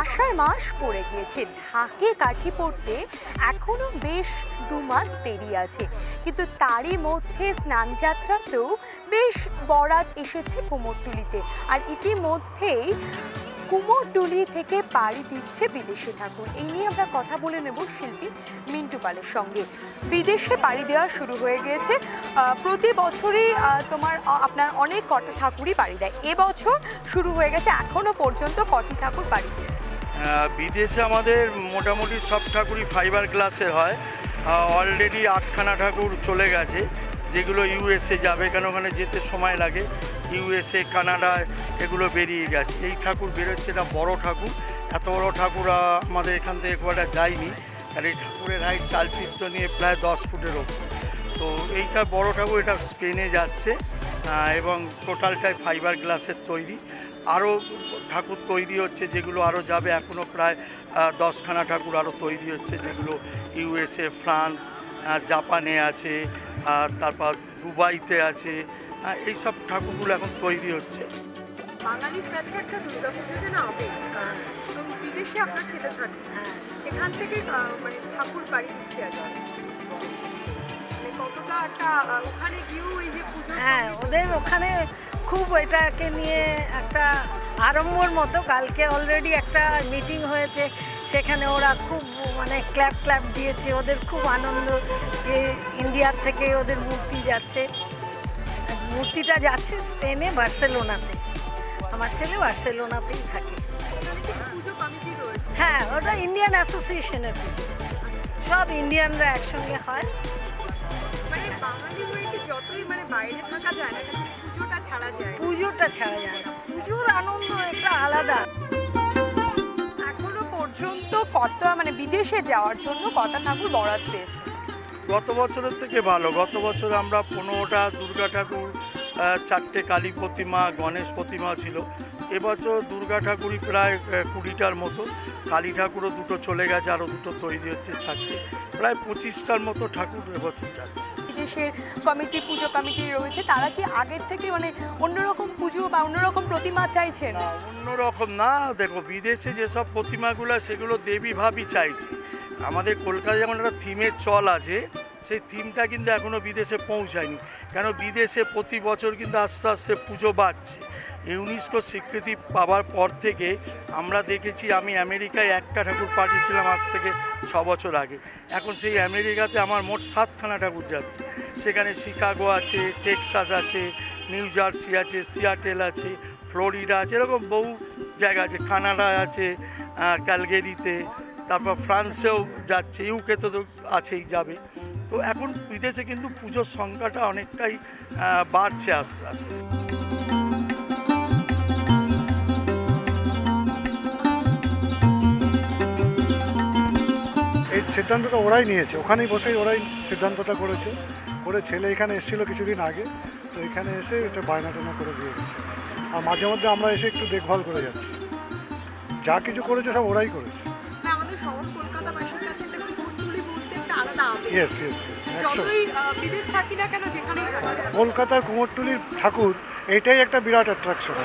আষাঢ় মাস পড়ে গিয়েছে, ঢাকে কাঠি পড়তে এখনো বেশ 2 মাস দেরি আছে, কিন্তু তারই মধ্যে স্নানযাত্রাতেও বেশ বরাত এসেছে কুমোরটুলিতে। আর ইতিমধ্যেই কুমোরটুলি থেকে পাড়ি দিচ্ছে বিদেশি ঠাকুর। এই নিয়ে আমরা কথা বলে নেব শিল্পী মিন্টু পালের সঙ্গে। বিদেশে পাড়ি দেওয়া শুরু হয়ে গিয়েছে, প্রতি বছরই আপনার অনেক কটা ঠাকুরই পাড়ি দেয়। এবছর শুরু হয়ে গেছে, এখনো পর্যন্ত কটি ঠাকুর পাড়ি দেয়? বিদেশে আমাদের মোটামুটি সব ঠাকুরই ফাইবার গ্লাসের হয়। অলরেডি 8খানা ঠাকুর চলে গেছে, যেগুলো ইউএসএ যাবে, কেন ওখানে যেতে সময় লাগে। ইউএসএ, কানাডা এগুলো বেরিয়ে গেছে। এই ঠাকুর বেরোচ্ছে, এটা বড় ঠাকুর। এত বড় ঠাকুর আমাদের এখান থেকে খুব একটা যায়নি, আর এই ঠাকুরের হাইট চালচিত্র নিয়ে প্রায় 10 ফুটের ওপর। তো এইটা বড় ঠাকুর, এটা স্পেনে যাচ্ছে এবং টোটালটাই ফাইবার গ্লাসের তৈরি। আরও ঠাকুর তৈরি হচ্ছে, যেগুলো আরও যাবে। এখনও প্রায় 10খানা ঠাকুর আরও তৈরি হচ্ছে, যেগুলো ইউএসএ, ফ্রান্স, জাপানে আছে, তারপর দুবাইতে আছে। এই সব ঠাকুরগুলো এখন তৈরি হচ্ছে। বাঙালির কাছে একটা দুর্গাপুজো যেন আবেগ, বিদেশে আপনার ছেলে থাকে, এখান থেকে মানে ঠাকুর বাড়ি দিচ্ছে কতটা একটা ওখানে গিয়েও এই যে পুজো, ওদের ওখানে খুব এটাকে নিয়ে একটা আড়ম্বর মতো। কালকে অলরেডি একটা মিটিং হয়েছে, সেখানে ওরা খুব মানে ক্ল্যাপ দিয়েছে। ওদের খুব আনন্দ যে ইন্ডিয়ার থেকে ওদের মূর্তি যাচ্ছে। মূর্তিটা যাচ্ছে স্পেনে, বার্সেলোনাতে। আমার ছেলে বার্সেলোনাতেই থাকে। হ্যাঁ, ওটা ইন্ডিয়ান অ্যাসোসিয়েশনের পুজো, সব ইন্ডিয়ানরা একসঙ্গে হয়। পুজোটা ছাড়া যায় না, পুজোর আনন্দ একটা আলাদা। এখনো পর্যন্ত বিদেশে যাওয়ার জন্য কটা ঠাকুর বরাত পেয়েছে? গত বছরের থেকে ভালো। গত বছর আমরা 15টা দুর্গা ঠাকুর, 4টে কালী প্রতিমা, গণেশ প্রতিমা ছিল। এবছর দুর্গা ঠাকুরই প্রায় 20টার মতো, কালী ঠাকুরও 2টো চলে গেছে, আরও 2টো তৈরি হচ্ছে, 4টে, প্রায় 25টার মতো ঠাকুর এবছর যাচ্ছে। বিদেশের কমিটি, পুজো কমিটি রয়েছে, তারা কি আগের থেকে অন্যরকম পুজো বা অন্যরকম প্রতিমা চাইছেন? অন্যরকম না, দেখো বিদেশে যেসব প্রতিমাগুলো সেগুলো দেবী ভাবই চাইছে। আমাদের কলকাতায় যেমন একটা থিমের চল আছে, সেই থিমটা কিন্তু এখনও বিদেশে পৌঁছায়নি। কেন বিদেশে প্রতি বছর কিন্তু আস্তে আস্তে পুজো বাড়ছে। ইউনেস্কো স্বীকৃতি পাওয়ার পর থেকে আমরা দেখেছি, আমি আমেরিকায় একটা ঠাকুর পাঠিয়েছিলাম আজ থেকে 6 বছর আগে। এখন সেই আমেরিকাতে আমার মোট 7খানা ঠাকুর যাচ্ছে। সেখানে শিকাগো আছে, টেক্সাস আছে, নিউ জার্সি আছে, সিয়াটেল আছে, ফ্লোরিডা আছে, এরকম বহু জায়গা আছে, কানাডা আছে, ক্যালগেরিতে, তারপর ফ্রান্সেও যাচ্ছে, ইউকে তো আছেই, যাবে। তো এখন বিদেশে কিন্তু পুজোর সংখ্যাটা অনেকটাই বাড়ছে আস্তে আস্তে। এই সিদ্ধান্তটা ওরাই নিয়েছে, ওখানেই বসেই ওরাই সিদ্ধান্তটা করেছে। ছেলে এখানে এসেছিলো কিছুদিন আগে, তো এখানে এসে এটা বায়না টানা করে দিয়ে গেছে। আর মাঝে মধ্যে আমরা এসে একটু দেখভাল করে যাচ্ছি। যা কিছু করেছে সব ওরাই করেছে। কলকাতার কুমোরটুলির ঠাকুর এটাই একটা বিরাট অ্যাট্রাকশন।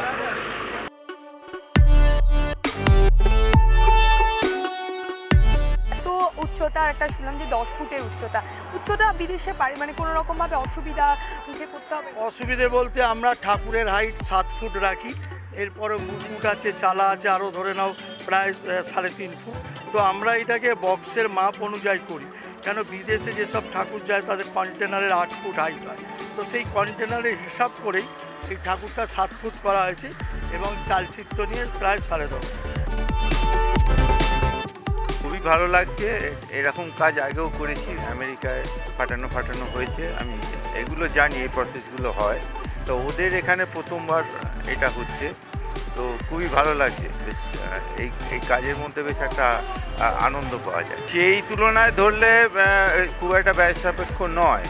উচ্চতা একটা শুনলাম যে 10 ফুটের উচ্চতা বিদেশে কোনো রকম ভাবে অসুবিধা মুখে করতে হবে? অসুবিধে বলতে আমরা ঠাকুরের হাইট 7 ফুট রাখি, এরপরে মুকুট আছে, চালা আছে, আরও ধরে নাও প্রায় 3.5 ফুট। তো আমরা এটাকে বক্সের মাপ অনুযায়ী করি, কেন বিদেশে যেসব ঠাকুর যায় তাদের কন্টেনারের 8 ফুট হাইট হয়। তো সেই কন্টেনারের হিসাব করেই এই ঠাকুরটা 7 ফুট করা হয়েছে এবং চালচিত্র নিয়ে প্রায় 10.5। খুবই ভালো লাগছে। এরকম কাজ আগেও করেছি, আমেরিকায় পাঠানো হয়েছে, আমি এগুলো জানি, এই প্রসেসগুলো হয়। তো ওদের এখানে প্রথমবার এটা হচ্ছে, তো খুবই ভালো লাগছে। বেশ এই কাজের মধ্যে বেশ একটা আনন্দ পাওয়া যায়। সেই তুলনায় ধরলে খুব একটা ব্যয় সাপেক্ষ নয়।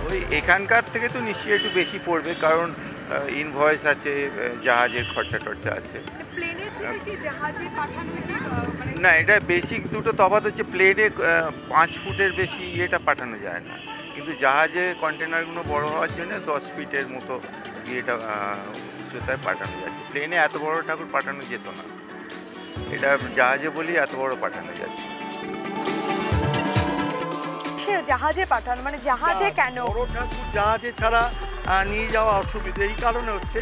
ওই এখানকার থেকে তো নিশ্চয়ই একটু বেশি পড়বে, কারণ ইনভয়েস আছে, জাহাজের খরচা আছে। না, এটা বেসিক দুটো তফাৎ হচ্ছে, প্লেনে 5 ফুটের বেশি এটা পাঠানো যায় না, কিন্তু জাহাজে কন্টেনারগুলো বড় হওয়ার জন্য 10 ফিটের মতো এটা উচ্চতায় পাঠানো যাচ্ছে। প্লেনে এত বড় ঠাকুর পাঠানো যেত না, এটা জাহাজে বলি এত বড় পাঠানো যাচ্ছে। সে জাহাজে পাঠানো মানে জাহাজে কেন? বড় ঠাকুর জাহাজে ছাড়া নিয়ে যাওয়া অসুবিধা। এই কারণে হচ্ছে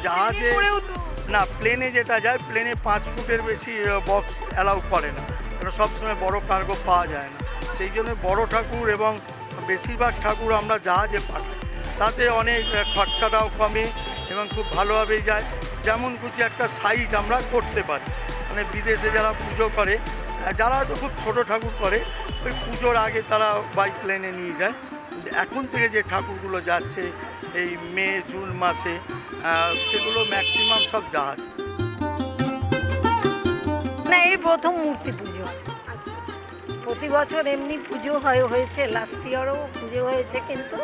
জাহাজে করেও তো না, প্লেনে যেটা যায়, প্লেনে 5 ফুটের বেশি বক্স অ্যালাউ করে না, কারণ সবসময় বড় কার্গো পাওয়া যায় না। সেই জন্য বড় ঠাকুর এবং বেশিরভাগ ঠাকুর আমরা জাহাজে পাঠাই, তাতে অনেক খরচাটাও কমে এবং খুব ভালোভাবেই যায়। যেমন খুশি একটা সাইজ আমরা করতে পারি। মানে বিদেশে যারা পুজো করে, যারা হয়তো খুব ছোট ঠাকুর করে, ওই পুজোর আগে তারা বাই প্লেনে নিয়ে যায়। এখন থেকে যে ঠাকুরগুলো যাচ্ছে এই মে জুন মাসে, সেগুলো ম্যাক্সিমাম সব জাহাজ। না, এই প্রথম মূর্তি পুজো। প্রতি বছর এমনি পুজো হয়েছে, লাস্ট ইয়ারও পুজো হয়েছে, কিন্তু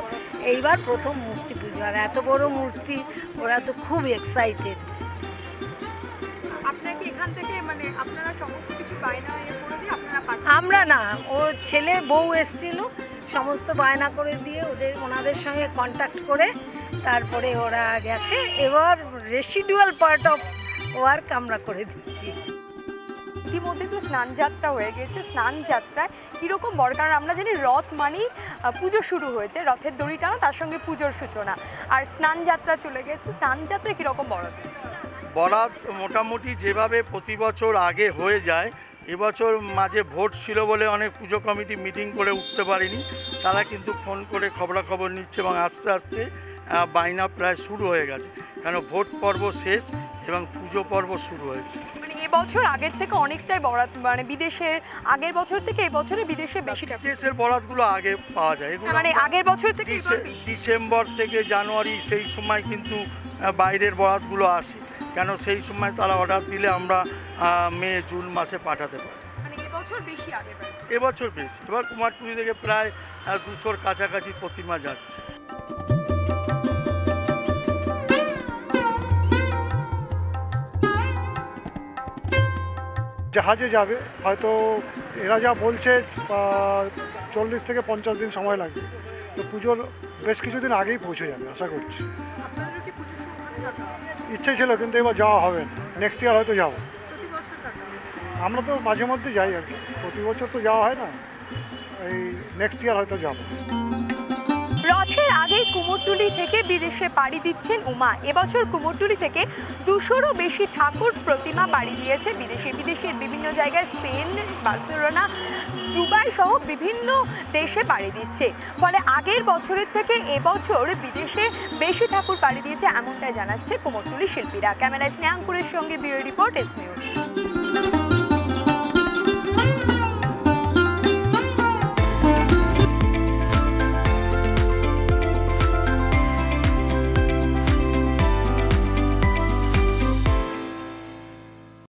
এইবার প্রথম মূর্তি পুজো। আর এত বড় মূর্তি, ওরা তো খুব এক্সাইটেড। আপনাকে এখান থেকে মানে আপনারা সমস্ত কিছু বায়না করে দিয়ে আপনারা পাঠান? আমরা না, ও ছেলে বউ এসছিল, সমস্ত বায়না করে দিয়ে ওনাদের সঙ্গে কন্ট্যাক্ট করে তারপরে ওরা গেছে। এবার রেসিডুয়াল পার্ট অফ ওয়ার্ক আমরা করে দিচ্ছি। ইতিমধ্যে তো স্নান যাত্রা হয়ে গেছে। স্নান যাত্রায় কীরকম বড়, কারণ আমরা জানি রথ মানেই পুজো শুরু হয়েছে, রথের দড়ি টানা, তার সঙ্গে পুজোর সূচনা, আর স্নান যাত্রা চলে গেছে। স্নান যাত্রায় কীরকম বরাত? বরাত মোটামুটি যেভাবে প্রতি বছর আগে হয়ে যায়, এবছর মাঝে ভোট ছিল বলে অনেক পুজো কমিটি মিটিং করে উঠতে পারেনি। তারা কিন্তু ফোন করে খবরাখবর নিচ্ছে এবং আস্তে আস্তে বাইনা প্রায় শুরু হয়ে গেছে, কেন ভোট পর্ব শেষ এবং পুজো পর্ব শুরু হয়েছে। মানে এবছর আগের থেকে অনেকটাই বরাত, মানে বিদেশের আগের বছর থেকে এবছরে বিদেশে বেশি ঠাকুর। দেশের বরাতগুলো আগে পাওয়া যায়, এগুলো মানে আগের বছর থেকে এবার বেশি। ডিসেম্বর থেকে জানুয়ারি সেই সময় কিন্তু বাইরের বরাতগুলো আসে, কেন সেই সময় তারা অর্ডার দিলে আমরা মে জুন মাসে পাঠাতে পারি। মানে এবছর বেশি আগে পাই। এবছর বেশি, এবার কুমারটুলি থেকে প্রায় 200-র কাছাকাছি প্রতিমা যাচ্ছে। জাহাজে যাবে, হয়তো এরা যা বলছে 40 থেকে 50 দিন সময় লাগবে। তো পুজোর বেশ কিছুদিন আগেই পৌঁছে যাবে আশা করছি। আপনাদের কি পুজো শুরু করে থাকা? ইচ্ছে ছিল, কিন্তু এবার যাওয়া হবে না। নেক্সট ইয়ার হয়তো যাবো। প্রতি বছর থাকা? আমরা তো মাঝে মধ্যে যাই আর কি, প্রতি বছর তো যাওয়া হয় না। এই নেক্সট ইয়ার হয়তো যাবো। রথের আগেই কুমোরটুলি থেকে বিদেশে পাড়ি দিচ্ছেন উমা। এবছর কুমোরটুলি থেকে 200-রও বেশি ঠাকুর প্রতিমা পাড়ি দিয়েছে বিদেশে। বিদেশের বিভিন্ন জায়গায়, স্পেন, বার্সেলোনা, দুবাই সহ বিভিন্ন দেশে পাড়ি দিচ্ছে। ফলে আগের বছরের থেকে এবছর বিদেশে বেশি ঠাকুর পাড়ি দিয়েছে, এমনটাই জানাচ্ছে কুমোরটুলি শিল্পীরা। ক্যামেরায় স্নেহাঙ্কুরের সঙ্গে ব্যুরো রিপোর্ট, এস নিউজ।